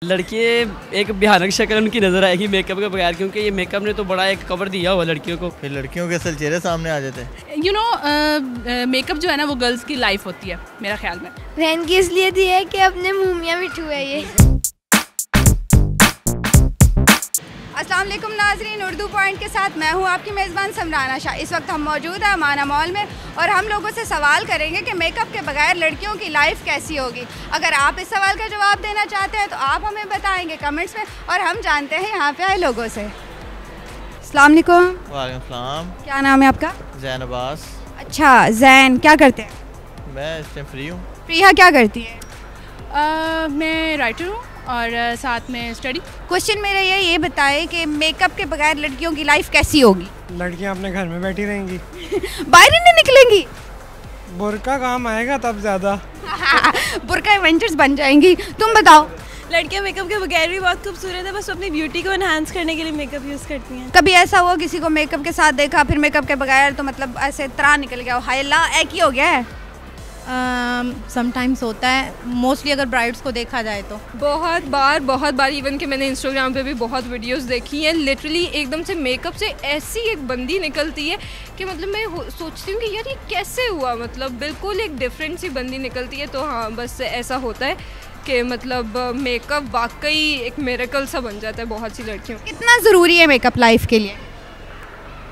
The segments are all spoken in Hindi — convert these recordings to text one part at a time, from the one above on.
लड़के एक भयानक शक्ल उनकी नज़र आएगी मेकअप के बगैर, क्योंकि ये मेकअप ने तो बड़ा एक कवर दिया हुआ लड़कियों को। फिर लड़कियों के असल चेहरे सामने आ जाते हैं। मेकअप जो है ना वो गर्ल्स की लाइफ होती है मेरा ख्याल में। बहन की इसलिए दी है कि अपने मुँह मियाँ मिठू है ये। अस्सलाम वालेकुम नाज़रीन, उर्दू पॉइंट के साथ मैं हूं आपकी मेज़बान समराना शाह। इस वक्त हम मौजूद हैं माना मॉल में और हम लोगों से सवाल करेंगे कि मेकअप के बगैर लड़कियों की लाइफ कैसी होगी। अगर आप इस सवाल का जवाब देना चाहते हैं तो आप हमें बताएंगे कमेंट्स में और हम जानते हैं यहाँ पे आए लोगों से। अस्सलाम वालेकुम। वालेकुम सलाम। क्या नाम है आपका? जैन अब्बास। अच्छा जैन, क्या करते हैं? मैं इस टाइम फ्री हूँ। प्रिया क्या करती है? मैं राइटर हूँ और साथ में स्टडी। क्वेश्चन मेरा ये बताएं कि मेकअप के बगैर लड़कियों की लाइफ कैसी होगी? लड़कियां अपने घर में बैठी रहेंगी। बाहर नहीं निकलेंगी? बुर्का काम आएगा तब ज़्यादा। बुर्का इन्वेंटर्स बन जाएंगी। तुम बताओ। लड़कियां मेकअप के बगैर भी बहुत खूबसूरत है, बस अपनी ब्यूटी को एनहांस करने के लिए मेकअप यूज़ करती हैं। कभी ऐसा हुआ किसी को मेकअप के साथ देखा फिर मेकअप के बगैर तो मतलब ऐसे त्राह निकल गया, हाय अल्लाह एक ही हो गया है? समटाइम्स होता है, मोस्टली अगर ब्राइड्स को देखा जाए तो। बहुत बार इवन कि मैंने इंस्टाग्राम पे भी बहुत वीडियोस देखी हैं। लिटरली एकदम से मेकअप से ऐसी एक बंदी निकलती है कि मतलब मैं सोचती हूँ कि यार ये कैसे हुआ, मतलब बिल्कुल एक डिफरेंट सी बंदी निकलती है। तो हाँ, बस ऐसा होता है कि मतलब मेकअप वाकई एक मिरेकल सा बन जाता है बहुत सी लड़कियों। कितना ज़रूरी है मेकअप लाइफ के लिए?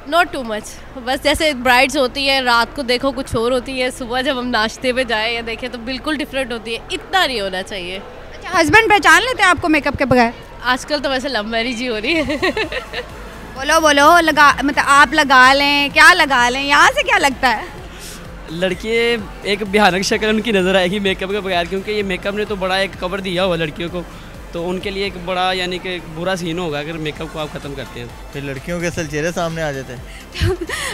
नॉट टू मच, बस जैसे ब्राइड्स होती है रात को देखो कुछ और होती है, सुबह जब हम नाश्ते पे जाए या देखें तो बिल्कुल डिफरेंट होती है। इतना नहीं होना चाहिए। अच्छा, हस्बैंड पहचान लेते हैं आपको मेकअप के बगैर? आजकल तो वैसे लव मैरिज ही हो रही है। बोलो लगा, मतलब आप लगा लें, क्या लगा लें, यहाँ से क्या लगता है? लड़के एक भयानक शक्ल उनकी नज़र आएगी मेकअप के बगैर, क्योंकि ये मेकअप ने तो बड़ा एक कवर दिया हुआ लड़कियों को, तो उनके लिए एक बड़ा यानी कि बुरा सीन होगा अगर मेकअप को आप ख़त्म करते हैं। फिर लड़कियों के असल चेहरे सामने आ जाते हैं।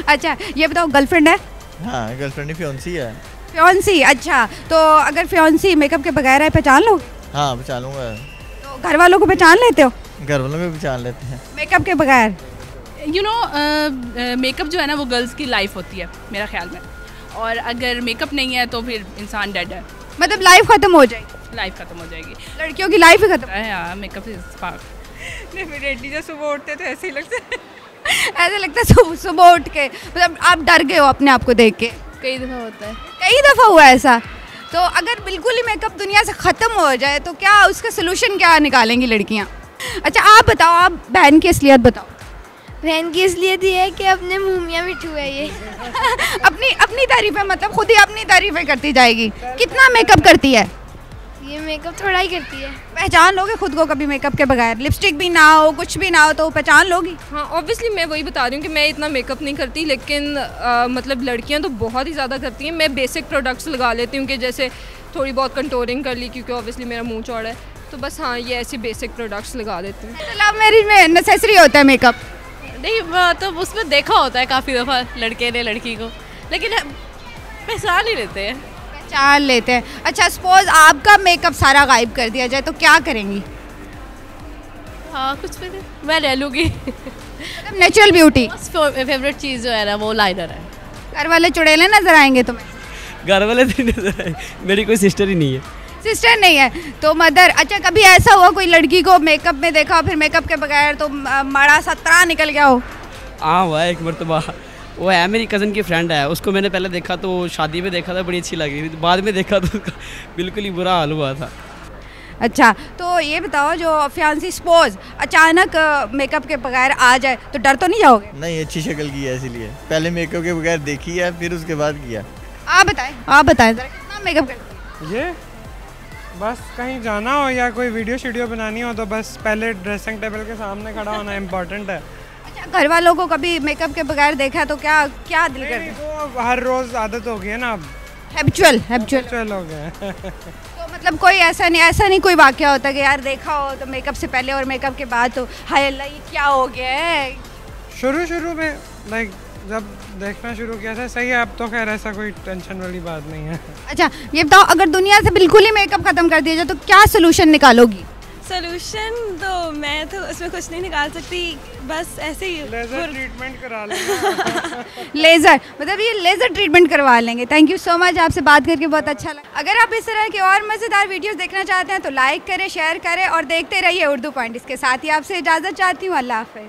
अच्छा ये बताओ, गर्लफ्रेंड है? हाँ, गर्लफ्रेंड नहीं, फियांसी है। फियांसी, अच्छा तो अगर फियांसी मेकअप के बगैर है पहचान लो? हाँ पहचान लूँगा। तो घर वालों को पहचान लेते हो? घर वालों को पहचान लेते हैं मेकअप के बगैर। मेकअप जो है ना वो गर्ल्स की लाइफ होती है मेरा ख्याल में, और अगर मेकअप नहीं है तो फिर इंसान डेड है, मतलब लाइफ ख़त्म हो जाएगी। लाइफ खत्म हो जाएगी। लड़कियों की लाइफ ही खत्म है यार, मेकअप से स्पार्क। डेफिनेटली जब सुबह उठते तो ऐसे ही लगता है। ऐसा लगता है सुबह उठ के मतलब आप डर गए हो अपने आप को देख के? कई दफ़ा होता है। कई दफ़ा हुआ ऐसा? तो अगर बिल्कुल ही मेकअप दुनिया से ख़त्म हो जाए तो क्या उसका सोल्यूशन क्या निकालेंगी लड़कियाँ? अच्छा आप बताओ, आप बहन की असलियत बताओ। बहन की इसलिए दी है कि अपने मुँह मियाँ मिठू है ये। अपनी तारीफ़ें, मतलब खुद ही अपनी तारीफ़ें करती जाएगी। कितना मेकअप करती है ये? मेकअप थोड़ा ही करती है। पहचान लोगे खुद को कभी मेकअप के बगैर? लिपस्टिक भी ना हो, कुछ भी ना हो तो पहचान लोगी? हाँ ऑब्वियसली, मैं वही बता रही हूँ कि मैं इतना मेकअप नहीं करती, लेकिन मतलब लड़कियाँ तो बहुत ही ज़्यादा करती हैं। मैं बेसिक प्रोडक्ट्स लगा लेती हूँ कि जैसे थोड़ी बहुत कंटोरिंग कर ली, क्योंकि ऑब्वियसली मेरा मुँह चौड़ा है, तो बस हाँ ये ऐसे बेसिक प्रोडक्ट्स लगा देती हूँ। लव मैरिज में नेसेसरी होता है मेकअप? नहीं तो उसमें देखा होता है काफ़ी दफ़ा लड़के ने लड़की को, लेकिन पहचान ही लेते हैं। पहचान लेते हैं। अच्छा सपोज आपका मेकअप सारा गायब कर दिया जाए तो क्या करेंगी? हाँ कुछ भी नहीं, मैं रह लूँगी। मतलब नेचुरल ब्यूटी। फेवरेट चीज़ जो है ना वो लाइनर है। घर वाले चुड़ैले नजर आएंगे तुम्हें? घर वाले तो नजर आए, मेरी कोई सिस्टर ही नहीं है। सिस्टर नहीं है तो मदर। अच्छा कभी ऐसा हुआ कोई लड़की को मेकअप में देखा फिर मेकअप के बगैर तो बड़ा सा त्राह निकल गया हो? हाँ हुआ है एक मरतबा। वो है मेरी कज़न की फ्रेंड है, उसको मैंने पहले देखा तो शादी में देखा था, बड़ी अच्छी लगी थी, बाद में देखा तो उसका बिल्कुल ही बुरा हाल हुआ था। अच्छा तो ये बताओ, जो फियांसी सपोज अचानक मेकअप के बगैर आ जाए तो डर तो नहीं जाओगे? नहीं, अच्छी शक्ल की है इसीलिए पहले मेकअप के बगैर देखी है, फिर उसके बाद किया। आप बताएं जरा कितना मेकअप करते? ये बस कहीं जाना हो या कोई वीडियो बनानी हो तो बस पहले ड्रेसिंग टेबल के सामने खड़ा होना इम्पोर्टेंट है। अच्छा घर वालों को कभी मेकअप के बगैर देखा तो क्या दिल करता है? तो हर रोज़ आदत हो गई है ना अब। हैबिचुअल हो गया। तो मतलब कोई ऐसा नहीं कोई वाकया होता कि यार देखा हो तो मेकअप से पहले और मेकअप के बाद तो हाय अल्लाह ये क्या हो गया है? शुरू में लाइक जब देखना शुरू किया था सही है, अब तो खैर ऐसा कोई टेंशन वाली बात नहीं है। अच्छा ये बताओ, अगर दुनिया से बिल्कुल ही मेकअप खत्म कर दिया जाए तो क्या सोल्यूशन निकालोगी? सोल्यूशन तो मैं तो उसमें कुछ नहीं निकाल सकती, बस ऐसे ही लेज़र ट्रीटमेंट करा लेंगे। लेज़र मतलब ये लेज़र ट्रीटमेंट करवा लेंगे। थैंक यू सो मच, आपसे बात करके बहुत अच्छा लगा। अगर आप इस तरह के और मज़ेदार वीडियोस देखना चाहते हैं तो लाइक करें, शेयर करें और देखते रहिए उर्दू पॉइंट। इसके साथ ही आपसे इजाज़त चाहती हूँ। अल्लाह हाफ़िज़।